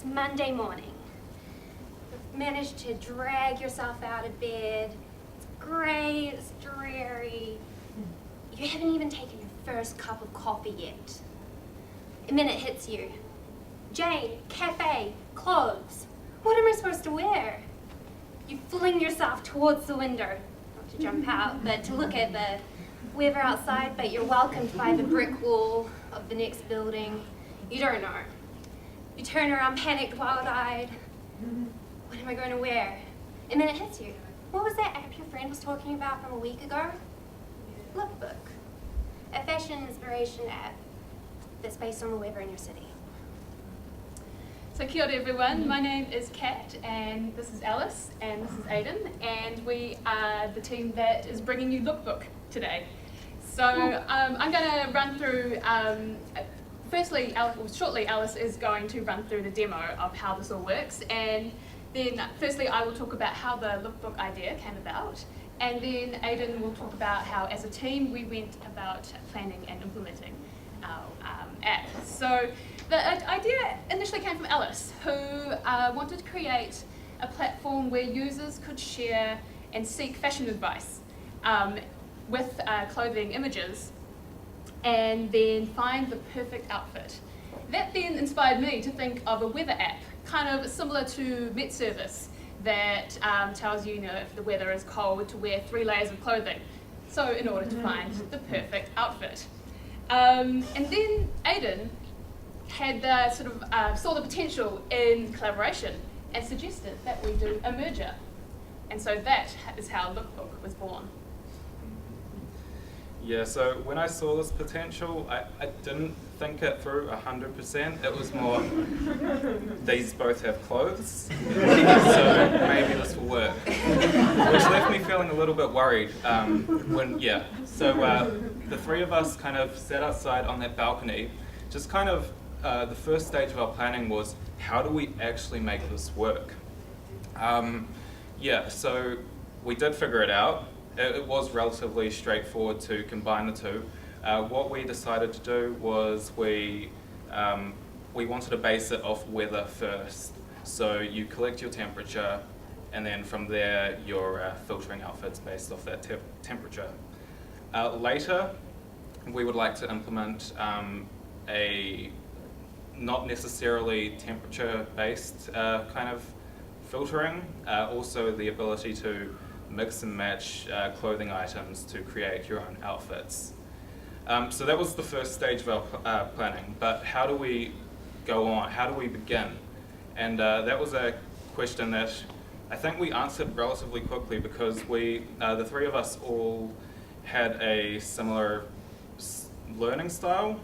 It's Monday morning. You've managed to drag yourself out of bed. It's grey, it's dreary. You haven't even taken your first cup of coffee yet. And then it hits you. Jane, cafe, clothes. What am I supposed to wear? You fling yourself towards the window, not to jump out, but to look at the weather outside, but you're welcomed by the brick wall of the next building. You don't know. You turn around panicked, wild-eyed. What am I going to wear? And then it hits you. What was that app your friend was talking about from a week ago? LookBook. A fashion inspiration app that's based on the weather in your city. So kia ora everyone, my name is Kat and this is Alice and this is Aidan, and we are the team that is bringing you LookBook today. So I'm going to run through, shortly Alice is going to run through the demo of how this all works, and then firstly I will talk about how the LookBook idea came about, and then Aidan will talk about how as a team we went about planning and implementing our app. So the idea initially came from Alice, who wanted to create a platform where users could share and seek fashion advice with clothing images and then find the perfect outfit. That then inspired me to think of a weather app, kind of similar to Met Service, that tells you, if the weather is cold to wear 3 layers of clothing, so in order to find the perfect outfit. And then Aidan had saw the potential in collaboration and suggested that we do a merger. And so that is how LookBook was born. Yeah, so when I saw this potential, I didn't think it through 100%. It was more, these both have clothes, so maybe this will work. Which left me feeling a little bit worried. So the three of us kind of sat outside on that balcony. Just kind of, the first stage of our planning was, how do we actually make this work? So we did figure it out. It was relatively straightforward to combine the two. What we decided to do was we wanted to base it off weather first. So you collect your temperature, and then from there you're filtering outfits based off that temperature. Later, we would like to implement a not necessarily temperature-based kind of filtering, also the ability to mix and match clothing items to create your own outfits. So that was the first stage of our planning, but how do we go on? How do we begin? And that was a question that I think we answered relatively quickly, because the three of us all had a similar learning style.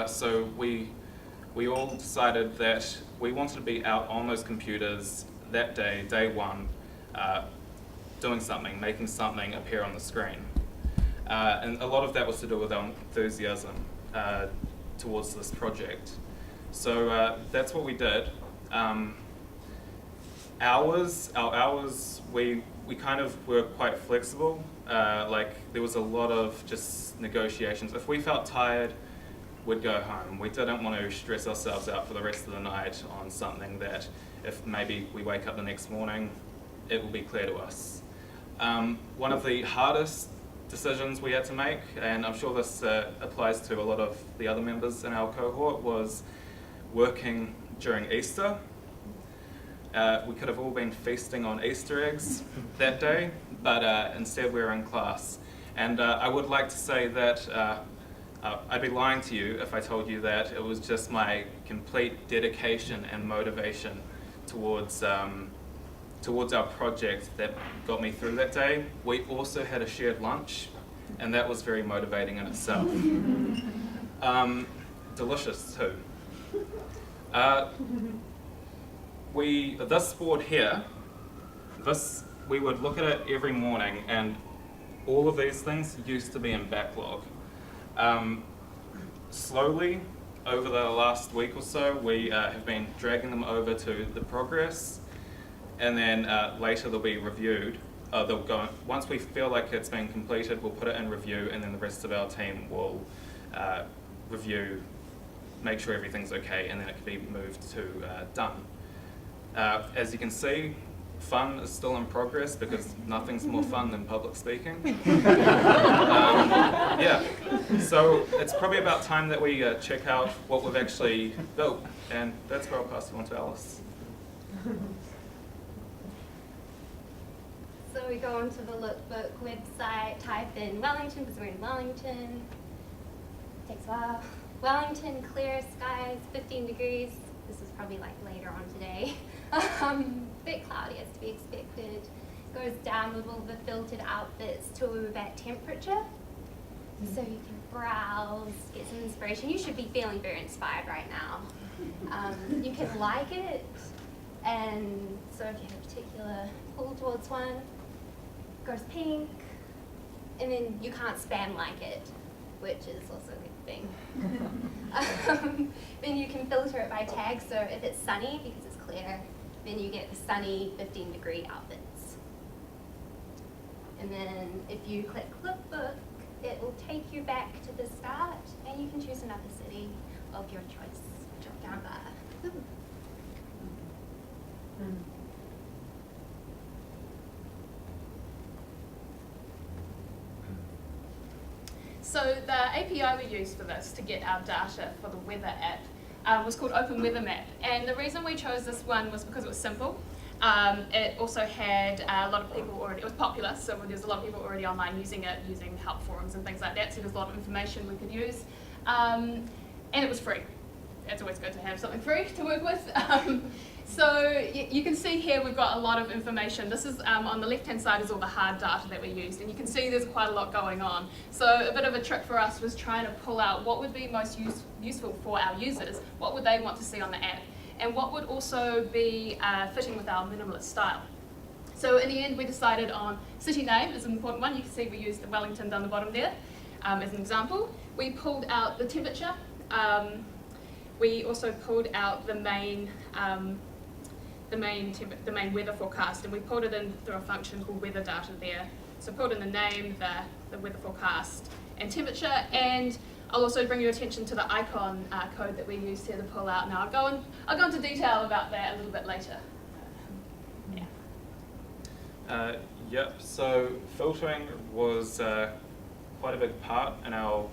So we all decided that we wanted to be out on those computers that day, day one, doing something, making something appear on the screen. And a lot of that was to do with our enthusiasm towards this project. So that's what we did. Our hours, we kind of were quite flexible. There was a lot of just negotiations. If we felt tired, we'd go home. We didn't want to stress ourselves out for the rest of the night on something that if maybe we wake up the next morning, it will be clear to us. One of the hardest decisions we had to make, and I'm sure this applies to a lot of the other members in our cohort, was working during Easter. We could have all been feasting on Easter eggs that day, but instead we were in class. And I would like to say that I'd be lying to you if I told you that it was just my complete dedication and motivation towards our project that got me through that day. We also had a shared lunch, and that was very motivating in itself. Delicious too. This board here, we would look at it every morning, and all of these things used to be in backlog. Slowly, over the last week or so, we have been dragging them over to the progress, and then later they'll be reviewed. Once we feel like it's been completed, we'll put it in review, and then the rest of our team will review make sure everything's okay, and then it can be moved to done. As you can see, fun is still in progress because nothing's more fun than public speaking. Yeah, so it's probably about time that we check out what we've actually built, and that's where I'll pass it on to Alice. So we go onto the LookBook website, type in Wellington, because we're in Wellington. Takes a while. Wellington, clear skies, 15 degrees. This is probably like later on today. Bit cloudy as to be expected. Goes down with all the filtered outfits to that temperature. So you can browse, get some inspiration. You should be feeling very inspired right now. You can like it, and so if you have a particular pull towards one, goes pink, and then you can't spam like it, which is also a good thing. Then you can filter it by tag, so if it's sunny, because it's clear, then you get the sunny 15-degree outfits. And then if you click LookBook, it will take you back to the start, and you can choose another city of your choice. Drop down bar. So the API we used for this to get our data for the weather app was called Open Weather Map, and the reason we chose this one was because it was simple. It also had a lot of people already, it was popular, so there's a lot of people already online using it, using help forums and things like that, so there's a lot of information we could use. And it was free. It's always good to have something free to work with. So you can see here we've got a lot of information. This is on the left-hand side is all the hard data that we used, and you can see there's quite a lot going on. So a bit of a trick for us was trying to pull out what would be most useful for our users, what would they want to see on the app, and what would also be fitting with our minimalist style. So in the end we decided on city name is an important one. You can see we used Wellington down the bottom there as an example. We pulled out the temperature. We also pulled out the main weather forecast, and we pulled it in through a function called weather data there. So pulled in the name, the weather forecast, and temperature, and I'll also bring your attention to the icon code that we used here to pull out. Now I'll go into detail about that a little bit later. Yep, so filtering was quite a big part in our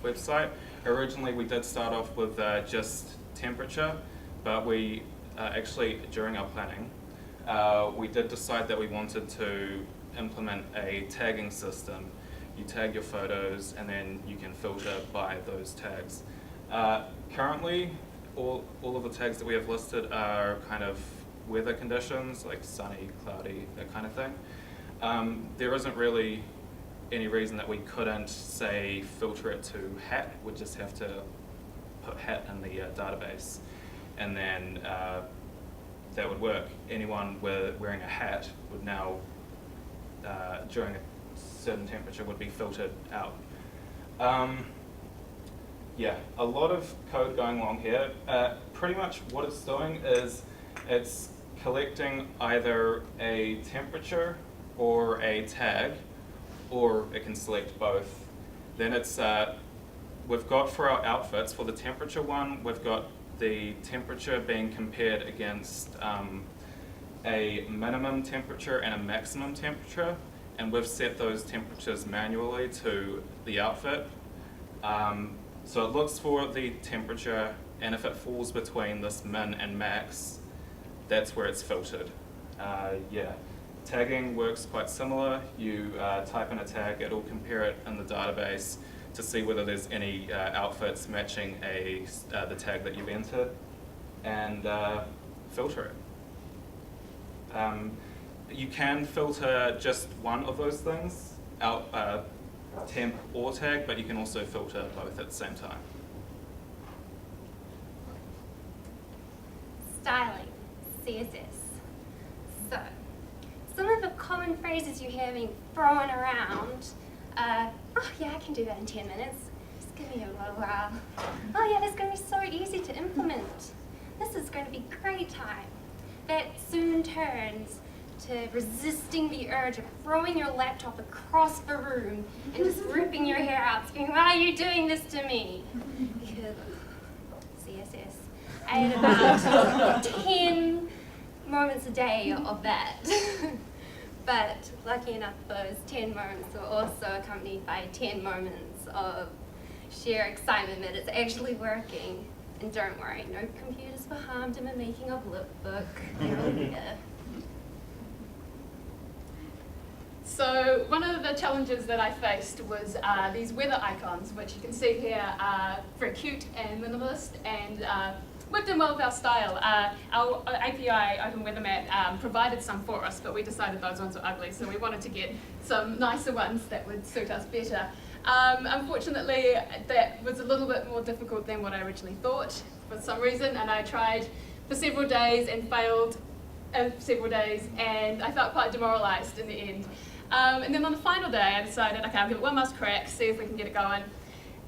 website. Originally we did start off with just temperature, but we actually, during our planning, we did decide that we wanted to implement a tagging system. You tag your photos and then you can filter by those tags. Currently, all of the tags that we have listed are kind of weather conditions, like sunny, cloudy, that kind of thing. There isn't really any reason that we couldn't, say, filter it to hat. We'd just have to put hat in the database, and then that would work. Anyone wearing a hat would now, during a certain temperature, would be filtered out. Yeah, a lot of code going along here. Pretty much what it's doing is it's collecting either a temperature or a tag, or it can select both. Then it's, we've got for our outfits, for the temperature one, we've got the temperature being compared against a minimum temperature and a maximum temperature, and we've set those temperatures manually to the outfit. So it looks for the temperature, and if it falls between this min and max, that's where it's filtered. Yeah. Tagging works quite similar. You type in a tag, it'll compare it in the database to see whether there's any outfits matching the tag that you've entered, and filter it. You can filter just one of those things, temp or tag, but you can also filter both at the same time. Styling, CSS. So, some of the common phrases you hear being thrown around, oh yeah, I can do that in 10 minutes. Just give me a little while. Oh yeah, that's going to be so easy to implement. This is going to be great time. That soon turns to resisting the urge of throwing your laptop across the room and just ripping your hair out, saying, why are you doing this to me? process. I had about 10 moments a day of that. But lucky enough, those 10 moments were also accompanied by 10 moments of sheer excitement that it's actually working. And don't worry, no computers were harmed in the making of LookBook. They're all here. So one of the challenges that I faced was these weather icons, which you can see here are very cute and minimalist and worked in well with our style. Our API Open Weather Mat provided some for us, but we decided those ones were ugly, so we wanted to get some nicer ones that would suit us better. Unfortunately, that was a little bit more difficult than what I originally thought for some reason, and I tried for several days and failed several days, and I felt quite demoralised in the end. And then on the final day, I decided, okay, I'll give it one last crack, see if we can get it going.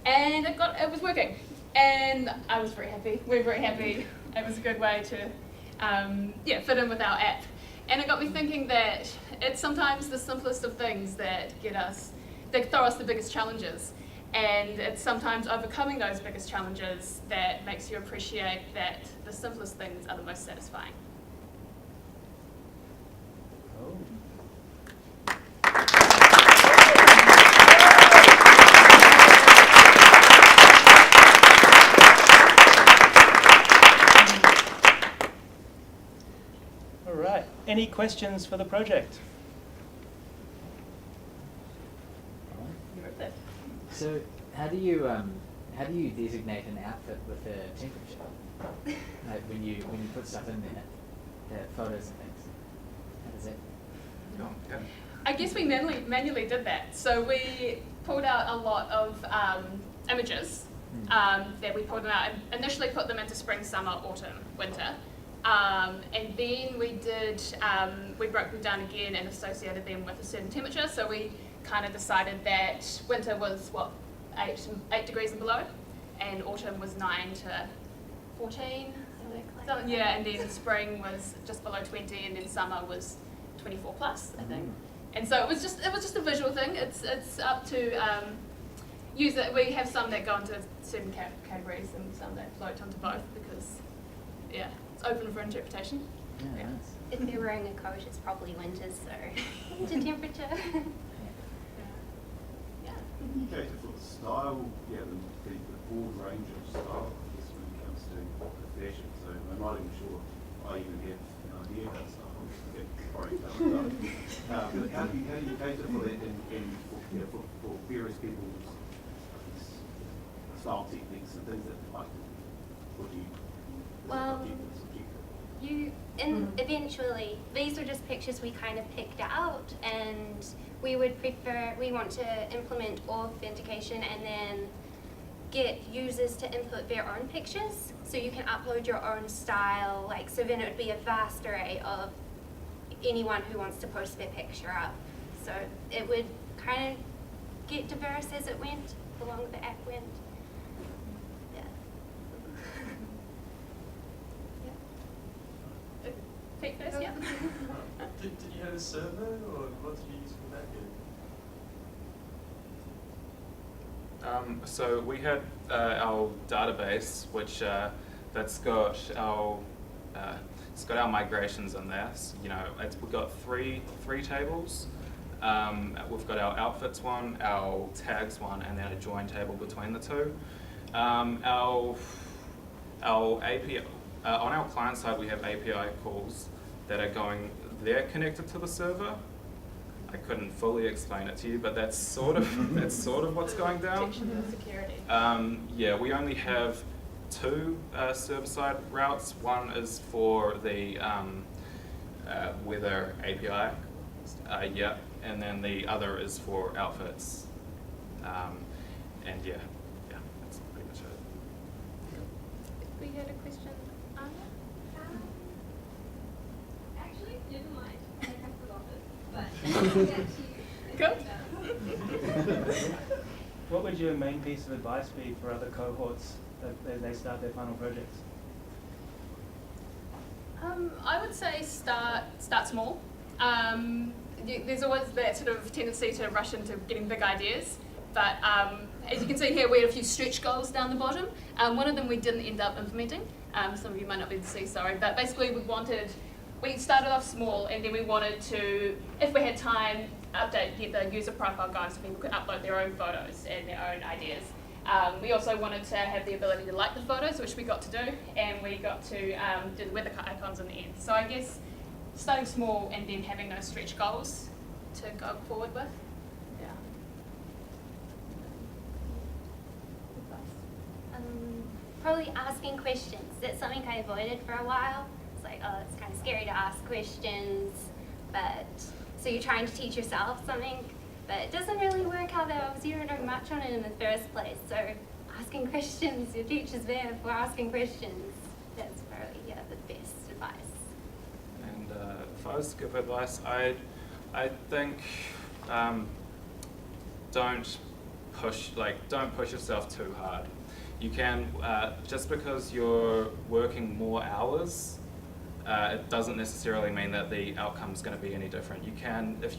And it was working. And I was very happy. We were very happy. It was a good way to fit in with our app. And it got me thinking that it's sometimes the simplest of things that throw us the biggest challenges. And it's sometimes overcoming those biggest challenges that makes you appreciate that the simplest things are the most satisfying. Oh. All right. Any questions for the project? So how do you designate an outfit with a temperature? Like when you put stuff in there, the photos and things. How does that? Oh, yeah. I guess we manually did that. So we pulled out a lot of images that we pulled them out and initially put them into spring, summer, autumn, winter. And then we broke them down again and associated them with a certain temperature. So we kind of decided that winter was 8 degrees and below, and autumn was 9 to 14. And then spring was just below 20, and then summer was 24 plus, I think. And so it was just a visual thing. It's up to use it. We have some that go into certain categories and some that float onto both because it's open for interpretation. Yeah, nice. If they're wearing a coat, it's probably winter, so winter temperature. Okay, so for the style, the broad range of style, I guess, when it comes to fashion. So I'm not even sure I even have an idea about style. I'm just going to probably tell them. But how do you cater for that and for various people's style techniques and things that they like? What do you? Well, eventually, these were just pictures we kind of picked out, and we want to implement authentication and then get users to input their own pictures. So you can upload your own style, so then it would be a vast array of anyone who wants to post their picture up. So it would kind of get diverse as it went, along the app went. Take this, yeah. Did you have a server, or what did you use for that game? So we had our database, which that's got our it's got our migrations in there. So, we've got three tables. We've got our outfits one, our tags one, and then a join table between the two. Our API on our client side, we have API calls that are they're connected to the server. I couldn't fully explain it to you, but that's sort of what's going down. Security. We only have 2 server-side routes. One is for the weather API, and then the other is for outfits. And that's pretty much it. We had a question. Actually, never mind. I have forgotten it. But What would your main piece of advice be for other cohorts as they start their final projects? I would say start small. There's always that sort of tendency to rush into getting big ideas, but as you can see here, we had a few stretch goals down the bottom. One of them we didn't end up implementing. Some of you might not be able to see, sorry, but basically we started off small, and then we wanted to, if we had time, get the user profile going so people could upload their own photos and their own ideas. We also wanted to have the ability to like the photos, which we got to do, and we got to do the weather icons in the end. So I guess starting small and then having those stretch goals to go forward with. Yeah. Probably asking questions. That's something I avoided for a while. It's like, oh, it's kind of scary to ask questions, but so you're trying to teach yourself something, but it doesn't really work out there because you don't know much on it in the first place. So asking questions, your teacher's there for asking questions. That's probably the best advice. And if I was to give advice, I think don't push yourself too hard. You can just because you're working more hours, it doesn't necessarily mean that the outcome is going to be any different. You can, if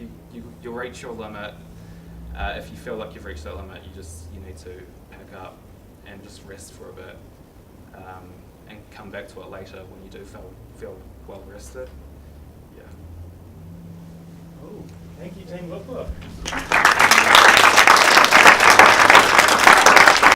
you'll reach your limit. If you feel like you've reached that limit, you need to pick up and just rest for a bit, and come back to it later when you do feel well rested. Yeah. Oh, thank you, Team LookBook.